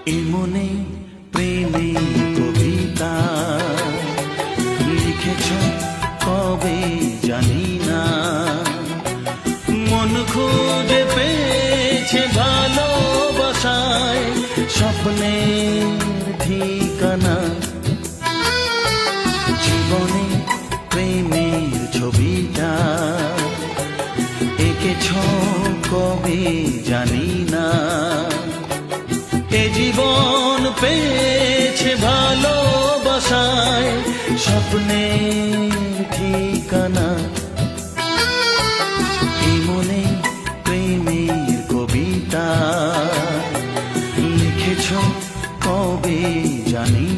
এমনে প্রেমের কবিতা লিখেছ কবে জানি না, মন খুঁজে পেয়েছে ভালোবাসায় স্বপ্নের ঠিকানা। জীবনে প্রেমের ছবিটা এঁকেছ কবে জানি না, এ জীবন পেয়েছে ভালোবাসায় স্বপ্নের ঠিকানা। এমনে প্রেমের কবিতা লিখেছ কবে জানি